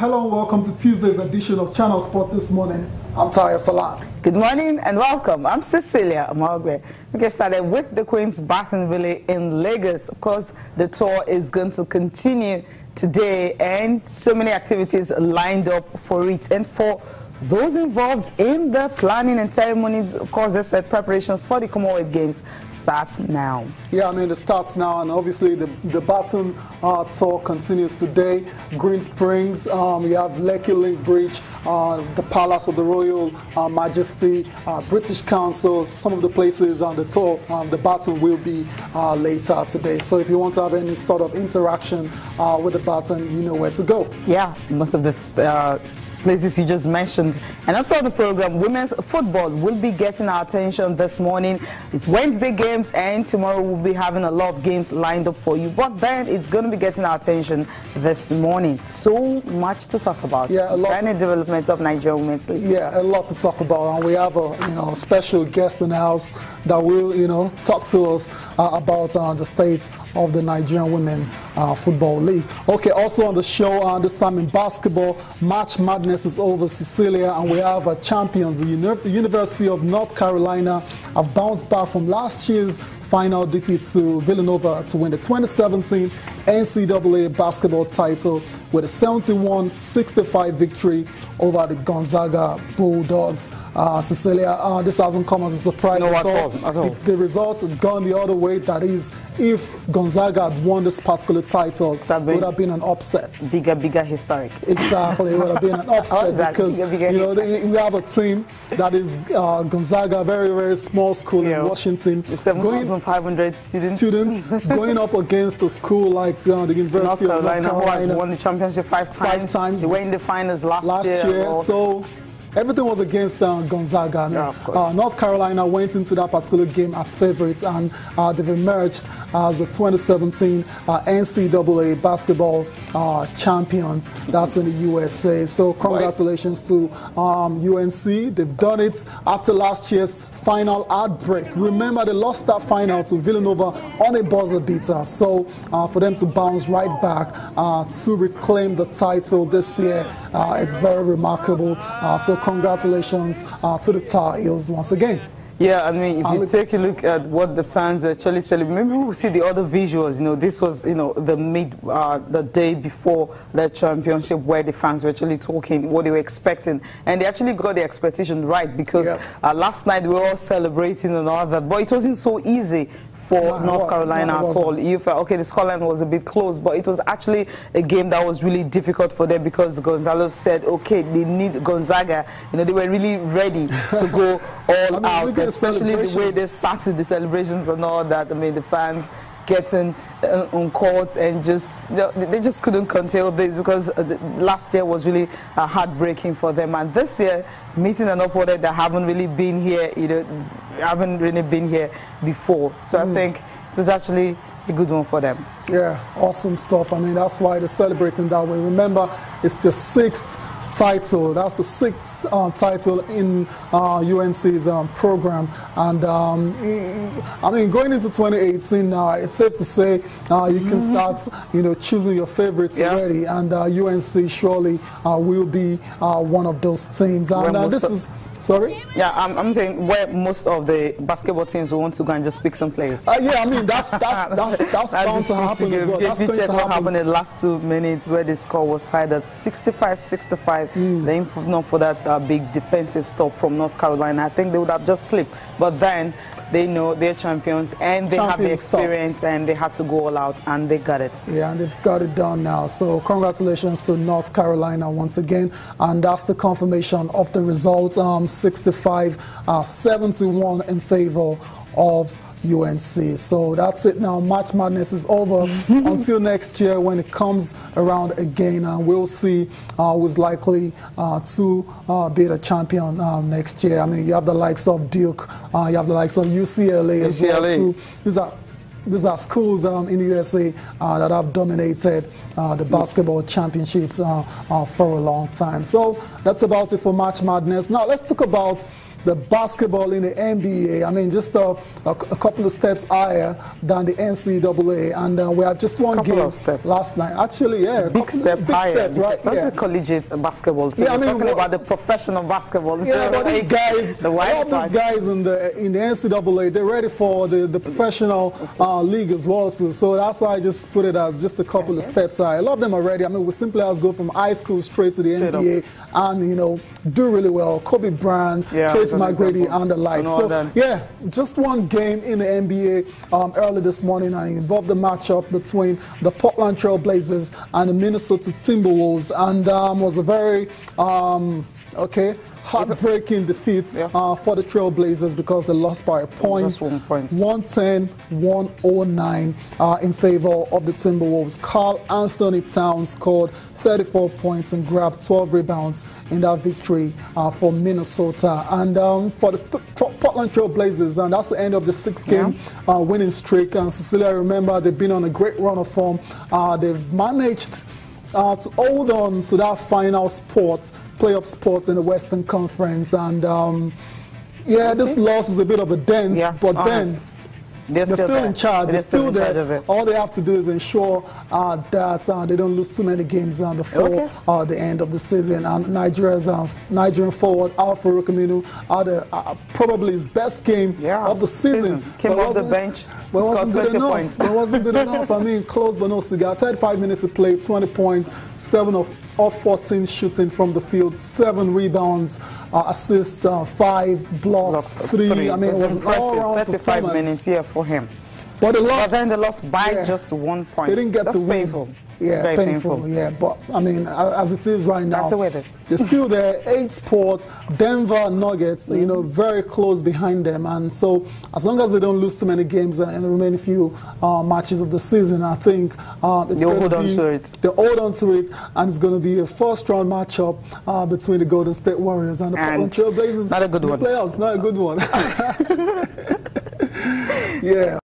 Hello and welcome to Tuesday's edition of Channel Sport This Morning. I'm Taya Salat. Good morning and welcome. I'm Cecilia Amagwe. We get started with the Queen's Baton Valley in Lagos. Of course, the tour is going to continue today and so many activities lined up for it. And for those involved in the planning and ceremonies, of course, they said preparations for the Commonwealth Games starts now. Yeah, I mean, it starts now, and obviously the Baton tour continues today. Green Springs, you have Lekki Link Bridge, the Palace of the Royal Majesty, British Council, some of the places on the tour, the Baton will be later today. So if you want to have any sort of interaction with the Baton, you know where to go. Yeah, most of the places you just mentioned. And also the program, women's football will be getting our attention this morning. It's Wednesday games, and tomorrow we'll be having a lot of games lined up for you. But then it's going to be getting our attention this morning. So much to talk about. Yeah, a lot. Any development of Nigeria Women's League. Yeah, a lot to talk about, and we have a special guest in the house that will talk to us about the state of the Nigerian Women's Football League. Okay, also on the show this time in basketball, March Madness is over, Cecilia, and we have champions. The University of North Carolina have bounced back from last year's final defeat to Villanova to win the 2017 NCAA basketball title with a 71-65 victory over the Gonzaga Bulldogs. Cecilia, this hasn't come as a surprise at all. If the results had gone the other way, that is, if Gonzaga had won this particular title, it would have been an upset. Bigger historic. Exactly, it would have been an upset because we have a team that is Gonzaga, very, very small school in Washington. 7,500 students going up against a school like the University of North Carolina, who has won the championship five times. They were in the finals last year. So everything was against Gonzaga. North Carolina went into that particular game as favorites, and they've emerged as the 2017 NCAA basketball champions. That's in the USA. So congratulations to UNC. They've done it after last year's final outbreak. Remember, they lost that final to Villanova on a buzzer beater. So for them to bounce right back to reclaim the title this year, it's very remarkable. So congratulations to the Tar Heels once again. Yeah, I mean, if you take a look at what the fans actually celebrate, maybe we'll see the other visuals. This was, the day before the championship, where the fans were actually talking what they were expecting, and they actually got the expectation right, because last night we were all celebrating and all that, but it wasn't so easy for North Carolina at all. You felt, okay, the scoreline was a bit close, but it was actually a game that was really difficult for them, because Gonzalo said, okay, they need Gonzaga. They were really ready to go all out, especially the way they started the celebrations and all that. I mean, the fans getting on court and they just couldn't contain this, because last year was really heartbreaking for them, and this year meeting an opponent that haven't really been here, haven't really been here before. So I think it was actually a good one for them. Yeah, awesome stuff. I mean, that's why they're celebrating that way. Remember, it's the 6th title. That's the 6th title in UNC's program, and I mean, going into 2018, it's safe to say you can start, choosing your favorites already, and UNC surely will be one of those teams. And this is. Sorry? Yeah, I'm saying where most of the basketball teams will want to go and just pick some players. Yeah, I mean, that's bound to happen as well. If you check what happened in the last 2 minutes, where the score was tied at 65-65, then if not for that big defensive stop from North Carolina, I think they would have just slipped. But then they know they're champions, and they have the experience, and they had to go all out, and they got it. Yeah, and they've got it done now. So congratulations to North Carolina once again, and that's the confirmation of the result, 65-71 in favor of UNC. So that's it now. March Madness is over until next year, when it comes around again, and we'll see who's likely to be the champion next year. I mean, you have the likes of Duke, you have the likes of UCLA as well too. These are schools in the USA that have dominated the basketball championships for a long time. So that's about it for March Madness. Now let's talk about the basketball in the NBA. I mean, just a couple of steps higher than the NCAA, and we had just one game last night. Actually, yeah, big step higher. Right? That's the collegiate basketball. So yeah, we're talking about the professional basketball. Yeah, but these guys, all these guys in the NCAA, they're ready for the professional league as well too. So that's why I just put it as just a couple of steps higher. A lot of them already. I mean, we simply have to go from high school straight to the NBA and, you know, do really well. Kobe Bryant, Tracy McGrady, and the like. So, yeah, just one game in the NBA early this morning, and it involved the matchup between the Portland Trail Blazers and the Minnesota Timberwolves, and was a very, heartbreaking defeat for the Trail Blazers because they lost by a point, 110-109 in favor of the Timberwolves. Karl Anthony Towns scored 34 points and grabbed 12 rebounds in that victory for Minnesota. And for the Portland Trail Blazers, and that's the end of the 6-game winning streak. And Cecilia, remember, they've been on a great run of form. They've managed to hold on to that final playoff spot in the Western Conference. And this loss is a bit of a dent, but then they're still in charge. They're still there. All they have to do is ensure that they don't lose too many games before the end of the season. And Nigerian forward Alpha Rukaminu had probably his best game of the season. Came off the bench, scored 20 points. It wasn't good enough. I mean, close but no cigar. 35 minutes to play, 20 points, 7 of 14 shooting from the field, 7 rebounds, assists, 5 blocks, 3. I mean, it was an all-round 35 minutes here for him. But then they lost by just 1 point. They didn't get That's the win. Painful. Yeah, very painful. Yeah, but I mean, as it is right now, that's the way it is. They're still there. 8 spots. Denver Nuggets, you know, very close behind them. And so, as long as they don't lose too many games in the remaining few matches of the season, I think it's going to be. They'll hold on to it, and it's going to be a first-round matchup between the Golden State Warriors and the Portland Trail Blazers. Not a good one. Playoffs, not a good one. Yeah.